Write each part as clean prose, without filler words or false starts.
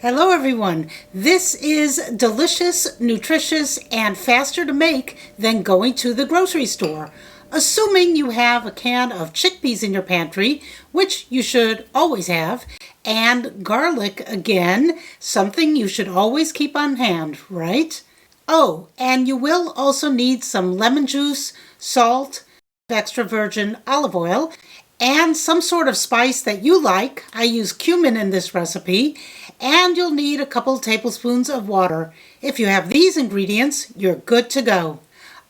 Hello everyone, this is delicious, nutritious, and faster to make than going to the grocery store. Assuming you have a can of chickpeas in your pantry, which you should always have, and garlic again, something you should always keep on hand, right? Oh, and you will also need some lemon juice, salt, extra virgin olive oil, and some sort of spice that you like. I use cumin in this recipe, and you'll need a couple tablespoons of water. If you have these ingredients, you're good to go.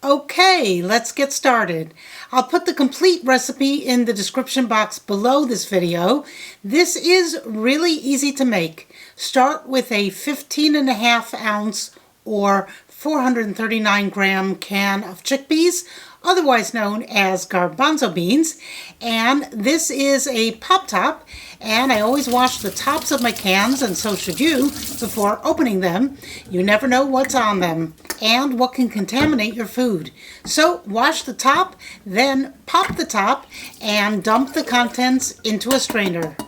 Okay, let's get started. I'll put the complete recipe in the description box below this video. This is really easy to make. Start with a 15.5 ounce or 439 gram can of chickpeas, otherwise known as garbanzo beans, and this is a pop top, and I always wash the tops of my cans, and so should you, before opening them. You never know what's on them and what can contaminate your food. So wash the top, then pop the top and dump the contents into a strainer.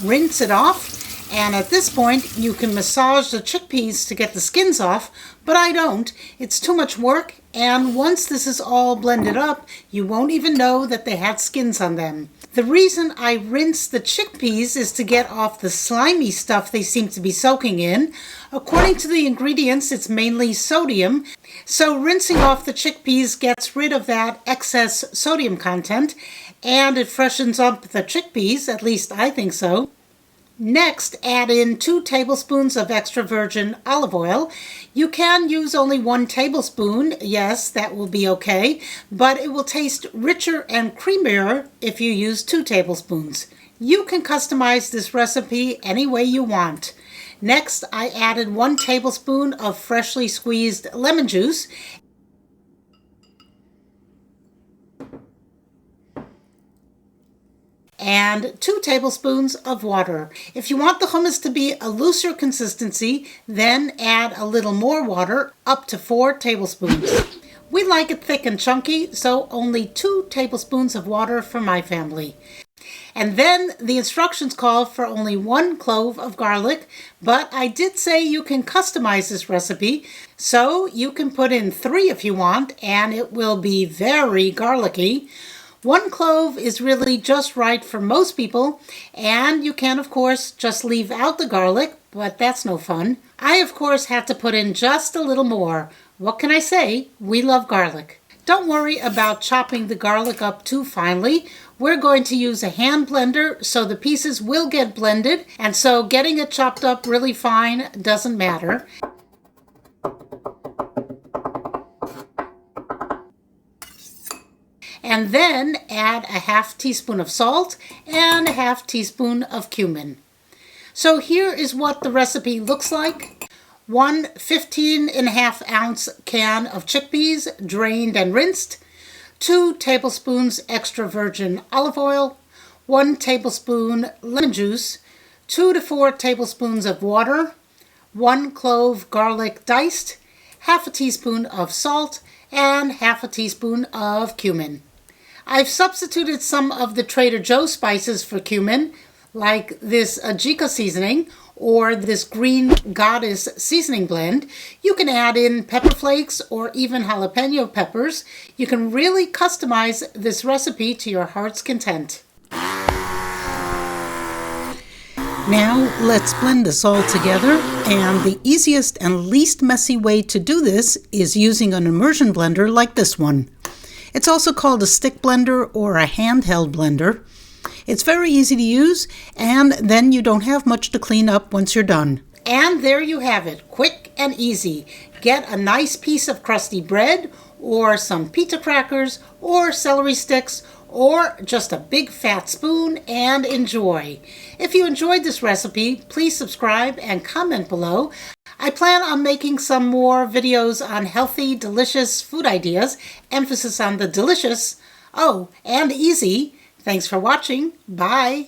Rinse it off, and at this point you can massage the chickpeas to get the skins off, but I don't. It's too much work, and once this is all blended up, you won't even know that they had skins on them. The reason I rinse the chickpeas is to get off the slimy stuff they seem to be soaking in. According to the ingredients, it's mainly sodium, so rinsing off the chickpeas gets rid of that excess sodium content, and it freshens up the chickpeas, at least I think so. Next, add in 2 tablespoons of extra virgin olive oil. You can use only 1 tablespoon. Yes, that will be okay, but it will taste richer and creamier if you use 2 tablespoons. You can customize this recipe any way you want. Next, I added 1 tablespoon of freshly squeezed lemon juice and 2 tablespoons of water. If you want the hummus to be a looser consistency, then add a little more water, up to 4 tablespoons. We like it thick and chunky, so only 2 tablespoons of water for my family. And then the instructions call for only 1 clove of garlic, but I did say you can customize this recipe, so you can put in 3 if you want, and it will be very garlicky. 1 clove is really just right for most people, and you can of course just leave out the garlic, but that's no fun. I of course had to put in just a little more. What can I say? We love garlic. Don't worry about chopping the garlic up too finely. We're going to use a hand blender, so the pieces will get blended, and so getting it chopped up really fine doesn't matter. And then add a ½ teaspoon of salt and a ½ teaspoon of cumin. So here is what the recipe looks like. 1 15.5 ounce can of chickpeas, drained and rinsed, 2 tablespoons extra virgin olive oil, 1 tablespoon lemon juice, 2 to 4 tablespoons of water, 1 clove garlic diced, ½ teaspoon of salt, and ½ teaspoon of cumin. I've substituted some of the Trader Joe's spices for cumin, like this Ajika seasoning or this Green Goddess seasoning blend. You can add in pepper flakes or even jalapeno peppers. You can really customize this recipe to your heart's content. Now let's blend this all together, and the easiest and least messy way to do this is using an immersion blender like this one. It's also called a stick blender or a handheld blender. It's very easy to use, and then you don't have much to clean up once you're done. And there you have it, quick and easy. Get a nice piece of crusty bread, or some pizza crackers, or celery sticks, or just a big fat spoon and enjoy. If you enjoyed this recipe, please subscribe and comment below. I plan on making some more videos on healthy, delicious food ideas, emphasis on the delicious, oh, and easy. Thanks for watching. Bye.